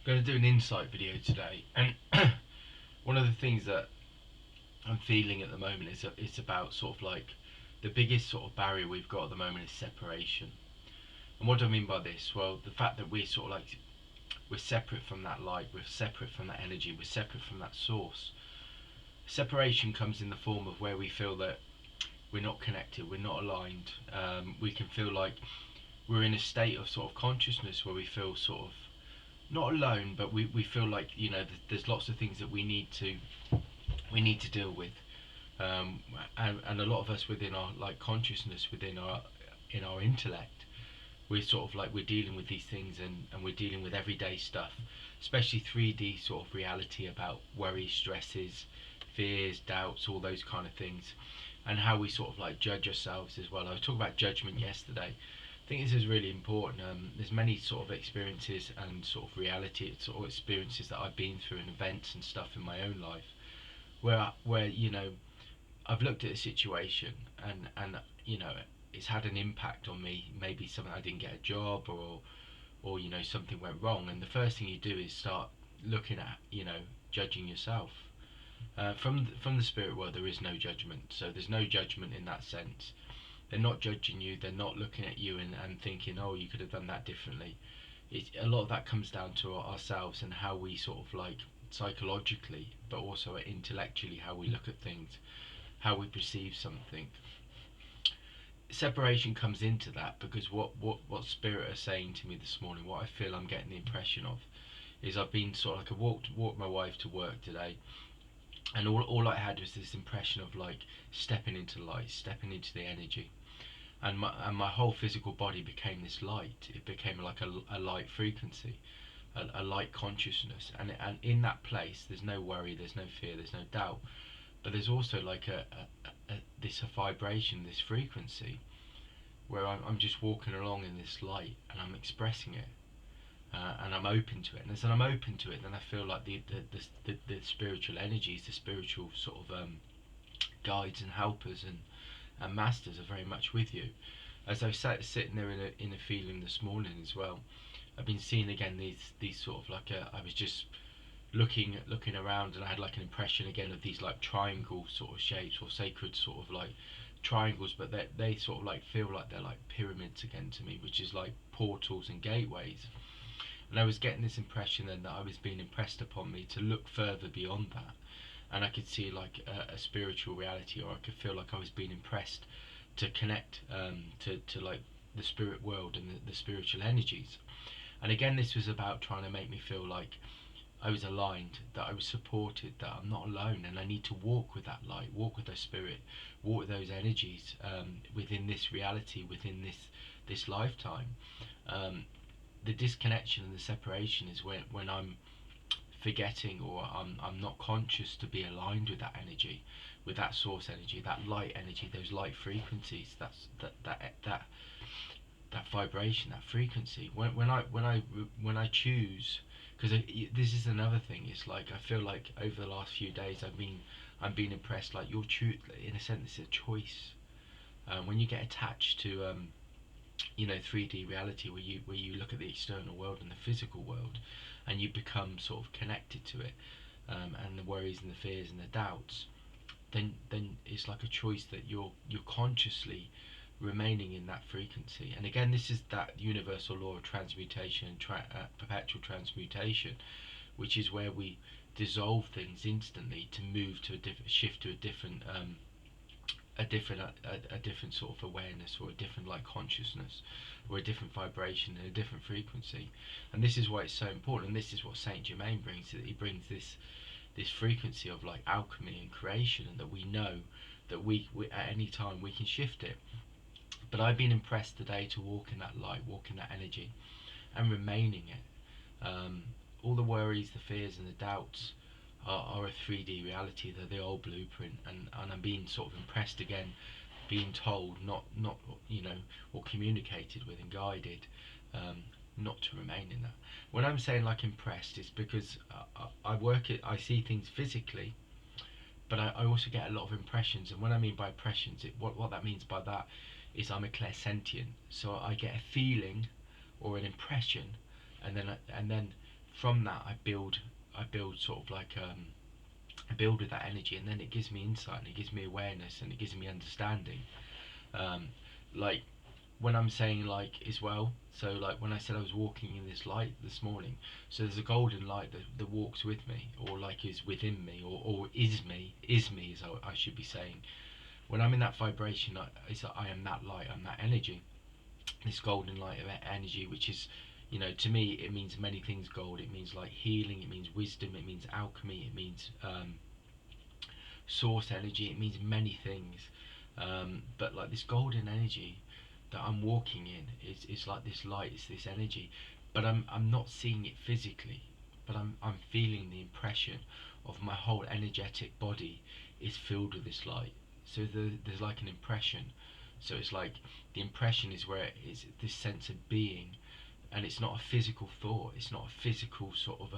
going to do an insight video today, and one of the things that I'm feeling at the moment is it's about sort of like the biggest sort of barrier we've got at the moment is separation. And what do I mean by this? Well, the fact that we're sort of like we're separate from that light, we're separate from that energy, we're separate from that source. Separation comes in the form of where we feel that we're not connected, we're not aligned. We can feel like we're in a state of sort of consciousness where we feel sort of not alone, but we feel like there's lots of things that we need to deal with, and a lot of us within our like consciousness, within our in our intellect, we're sort of like we're dealing with these things, and we're dealing with everyday stuff, especially 3D sort of reality about worries, stresses, fears, doubts, all those kind of things, and how we sort of like judge ourselves as well. I was talking about judgment yesterday. I think this is really important. There's many sort of experiences and sort of reality sort of experiences that I've been through and events and stuff in my own life where I've looked at a situation, and it's had an impact on me. Maybe something, I didn't get a job, or something went wrong, and the first thing you do is start looking at judging yourself. From the spirit world, there is no judgment, so there's no judgment in that sense. They're not judging you. They're not looking at you and thinking, oh, you could have done that differently. A lot of that comes down to ourselves and how we sort of like psychologically, but also intellectually, how we look at things, how we perceive something. Separation comes into that because what spirit are saying to me this morning, what I feel I'm getting the impression of, is I've been sort of like I walked my wife to work today, and all I had was this impression of like stepping into light, stepping into the energy, and my whole physical body became this light. It became like a light frequency, a light consciousness, and in that place there's no worry, there's no fear, there's no doubt, but there's also like a vibration, this frequency, where I'm just walking along in this light and I'm expressing it, and I'm open to it. And as I'm open to it, then I feel like the spiritual energies, the spiritual sort of guides and helpers and masters are very much with you. As I was sitting there in a feeling this morning as well, I've been seeing again these sort of like I was just looking around, and I had like an impression again of these like triangle sort of shapes, or sacred sort of like triangles, but they sort of like feel like they're like pyramids again to me, which is like portals and gateways. And I was getting this impression then that I was being impressed upon me to look further beyond that, and I could see like a spiritual reality, or I could feel like I was being impressed to connect to like the spirit world and the spiritual energies. And again, this was about trying to make me feel like I was aligned, that I was supported, that I'm not alone, and I need to walk with that light, walk with the spirit, walk with those energies, within this reality, within this lifetime. Um, the disconnection and the separation is when I'm forgetting, or I'm not conscious to be aligned with that energy, with that source energy, that light energy, those light frequencies, that vibration, that frequency. When I choose, because this is another thing. It's like I feel like over the last few days I'm being impressed. Like your choose, in a sense, it's a choice. When you get attached to 3D reality, where you look at the external world and the physical world, and you become sort of connected to it, and the worries and the fears and the doubts, then it's like a choice that you're consciously remaining in that frequency. And again, this is that universal law of transmutation and perpetual transmutation, which is where we dissolve things instantly to move to a different shift to a different sort of awareness, or a different like consciousness, or a different vibration and a different frequency. And this is why it's so important, and this is what Saint Germain brings, that he brings this frequency of like alchemy and creation, and that we know that we at any time we can shift it. But I've been impressed today to walk in that light, walk in that energy, and remaining it. All the worries, the fears, and the doubts are a 3D reality. They're the old blueprint, and I'm being sort of impressed again, being told, not or communicated with and guided, not to remain in that. When I'm saying like impressed, it's because I see things physically, but I also get a lot of impressions. And what I mean by impressions, what that means by that is I'm a clairsentient. So I get a feeling or an impression, and then from that I build sort of like I build with that energy, and then it gives me insight, and it gives me awareness, and it gives me understanding. um, like when I'm saying like as well, so like when I said I was walking in this light this morning, so there's a golden light that walks with me, or like is within me, or is me as I should be saying. When I'm in that vibration, I am that light, I'm that energy, this golden light of energy, which is, to me it means many things. Gold, it means like healing, it means wisdom, it means alchemy, it means source energy, it means many things. But like this golden energy that I'm walking in is like this light, it's this energy, but I'm not seeing it physically, but I'm feeling the impression of my whole energetic body is filled with this light. So there's like an impression. So it's like the impression is where it's this sense of being, and it's not a physical thought. It's not a physical sort of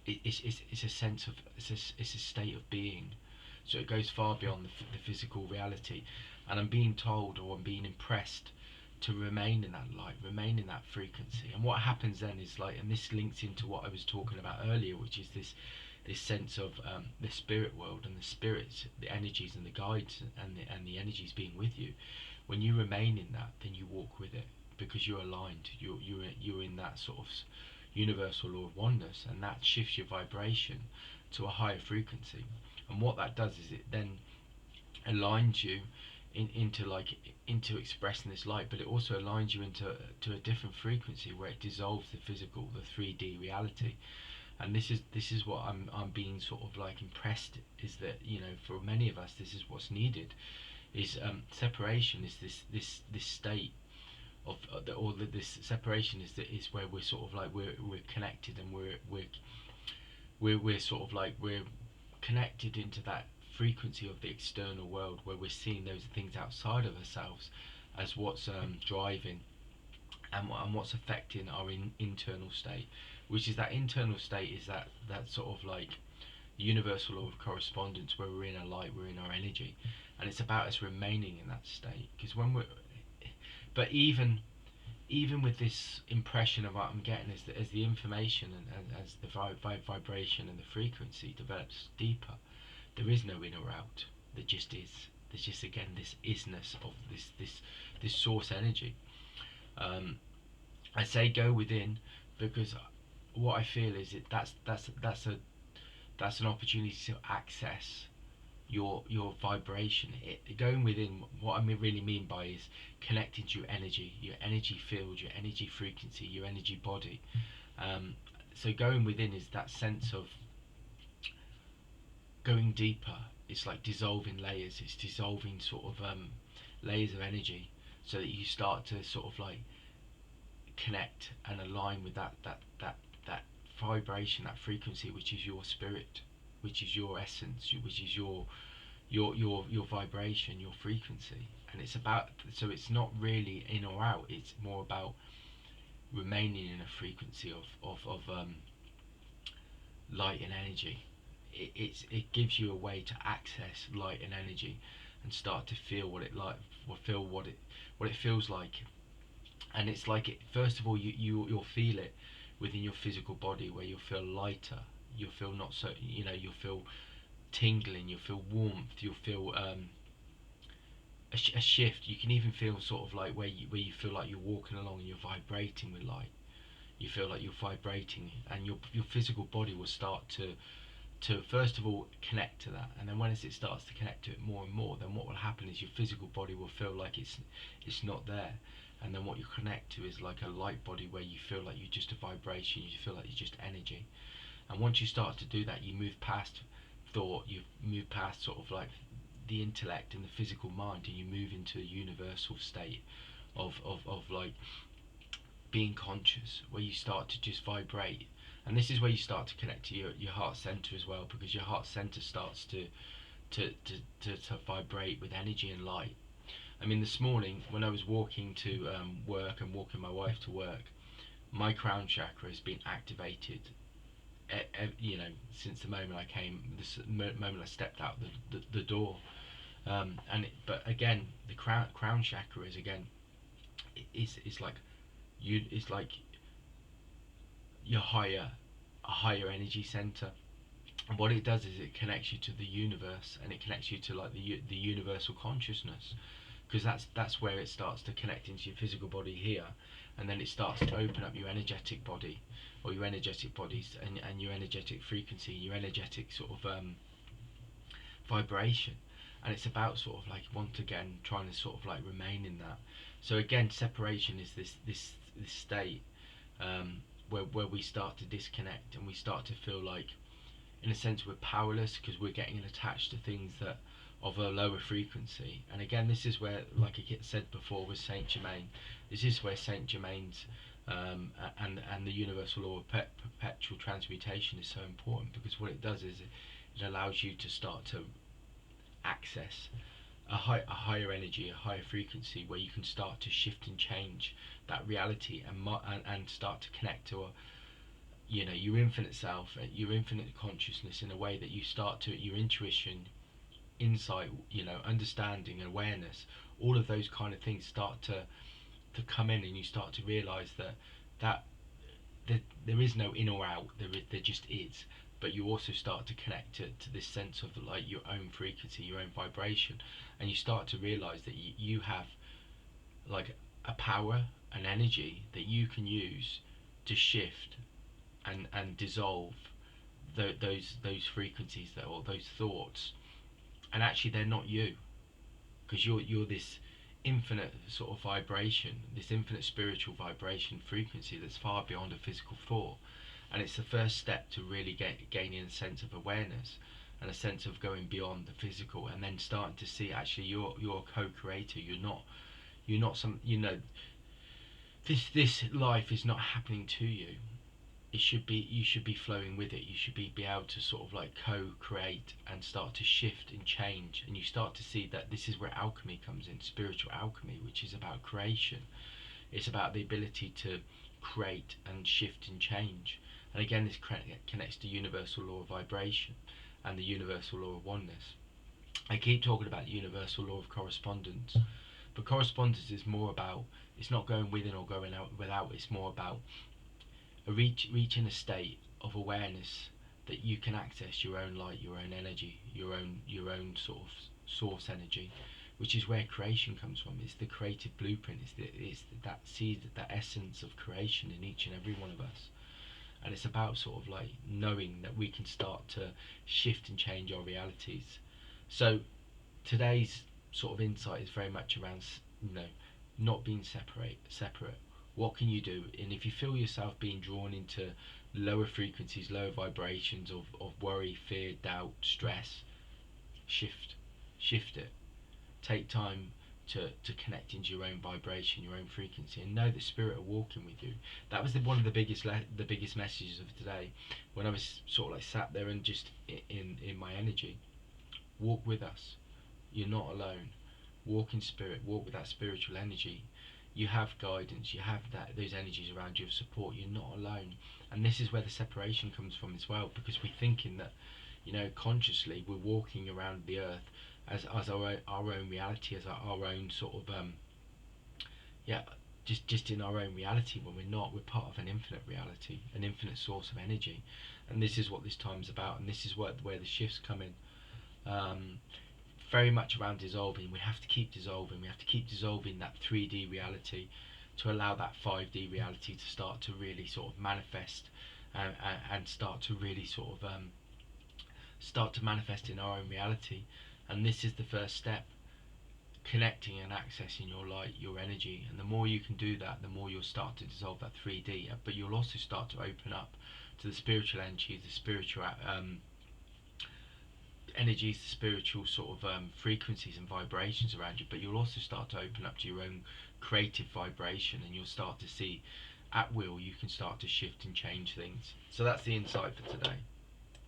it's a sense of it's a state of being. So it goes far beyond the physical reality, and I'm being told, or I'm being impressed, to remain in that light, remain in that frequency. And what happens then is like, and this links into what I was talking about earlier, which is this sense of the spirit world and the spirits, the energies and the guides and the energies being with you. When you remain in that, then you walk with it, because you're aligned. You're in that sort of universal law of oneness, and that shifts your vibration to a higher frequency. And what that does is it then aligns you into expressing this light, but it also aligns you into to a different frequency where it dissolves the physical, the 3D reality. And this is what I'm being sort of like impressed, is that, for many of us this is what's needed, is separation, is this state of this separation is where we're sort of like we're connected, and we're sort of like we're connected into that frequency of the external world, where we're seeing those things outside of ourselves as what's driving and what's affecting our internal state, which is that internal state is that sort of like universal law of correspondence, where we're in our light, we're in our energy, and it's about us remaining in that state. Because when we're but even with this impression of what I'm getting, as the information and as the vibration and the frequency develops deeper, there is no in or out. There just is. There's just, again, this isness of this source energy. Um, I say go within, because what I feel is that's an opportunity to access your vibration. Going within, what I really mean by is connecting to your energy field, your energy frequency, your energy body. So going within is that sense of going deeper. It's like dissolving layers. It's dissolving sort of layers of energy, so that you start to sort of like connect and align with that vibration, that frequency, which is your spirit, which is your essence, which is your vibration, your frequency. And it's about, so it's not really in or out. It's more about remaining in a frequency of light and energy. It gives you a way to access light and energy, and start to feel what it like, or feel what it feels like. And it's like, first of all, you'll feel it within your physical body, where you'll feel lighter. You'll feel not so, you'll feel tingling, you'll feel warmth, you'll feel a shift. You can even feel sort of like where you feel like you're walking along and you're vibrating with light. You feel like you're vibrating, and your physical body will start to first of all connect to that. And then when it starts to connect to it more and more, then what will happen is your physical body will feel like it's not there. And then what you connect to is like a light body, where you feel like you're just a vibration, you feel like you're just energy. And once you start to do that, you move past thought, you move past sort of like the intellect and the physical mind, and you move into a universal state of like being conscious, where you start to just vibrate. And this is where you start to connect to your heart center as well, because your heart center starts to vibrate with energy and light. I mean, this morning when I was walking to work and walking my wife to work, my crown chakra has been activated, since the moment I came, the moment I stepped out the door. But again, the crown chakra is, again, it's like you, it's like your a higher energy center. And what it does is it connects you to the universe, and it connects you to like the universal consciousness, because that's where it starts to connect into your physical body here, and then it starts to open up your energetic body, or your energetic bodies, and your energetic frequency, your energetic sort of vibration. And it's about sort of like once again trying to sort of like remain in that. So again, separation is this state, where we start to disconnect, and we start to feel like, in a sense, we're powerless, because we're getting attached to things that of a lower frequency. And again, this is where, like I said before with Saint Germain, this is where Saint Germain's and the universal law of perpetual transmutation is so important, because what it does is it allows you to start to access a higher energy, a higher frequency, where you can start to shift and change that reality, and start to connect to a, your infinite self, your infinite consciousness, in a way that you start to, your intuition, insight, understanding, awareness, all of those kind of things start to come in, and you start to realize that there is no in or out, there just is. But you also start to connect to this sense of like your own frequency, your own vibration, and you start to realize that you have like a power, an energy that you can use to shift and dissolve those frequencies, or those thoughts. And actually they're not you, because you're this infinite sort of vibration, this infinite spiritual vibration frequency that's far beyond a physical thought. And it's the first step to really gaining a sense of awareness, and a sense of going beyond the physical, and then starting to see actually you're a co-creator. You're not some, this life is not happening to you. You should be flowing with it. You should be able to sort of like co-create and start to shift and change. And you start to see that this is where alchemy comes in, spiritual alchemy, which is about creation. It's about the ability to create and shift and change. And again, this connects to universal law of vibration and the universal law of oneness. I keep talking about the universal law of correspondence, but correspondence is more about, it's not going within or going out without. It's more about reaching a state of awareness that you can access your own light, your own energy, your own sort of source energy, which is where creation comes from. It's the creative blueprint. It's that seed, that essence of creation in each and every one of us. And it's about sort of like knowing that we can start to shift and change our realities. So today's sort of insight is very much around, not being separate. What can you do? And if you feel yourself being drawn into lower frequencies, lower vibrations of worry, fear, doubt, stress, shift it. Take time to connect into your own vibration, your own frequency, and know that spirit are walking with you. That was one of the biggest messages of today, when I was sort of like sat there and just in my energy. Walk with us. You're not alone. Walk in spirit. Walk with that spiritual energy. You have guidance. You have those energies around you of support. You're not alone. And this is where the separation comes from as well, because we're thinking that, consciously we're walking around the earth as our own reality, as our own sort of just in our own reality, when we're not. We're part of an infinite reality, an infinite source of energy. And this is what this time's about, and this is where the shifts come in. Very much around dissolving. We have to keep dissolving. We have to keep dissolving that 3D reality to allow that 5D reality to start to really sort of manifest, and start to really sort of start to manifest in our own reality. And this is the first step, connecting and accessing your light, your energy. And the more you can do that, the more you'll start to dissolve that 3D, but you'll also start to open up to the spiritual energy, the spiritual energies, the spiritual sort of frequencies and vibrations around you. But you'll also start to open up to your own creative vibration, and you'll start to see at will you can start to shift and change things. So that's the insight for today.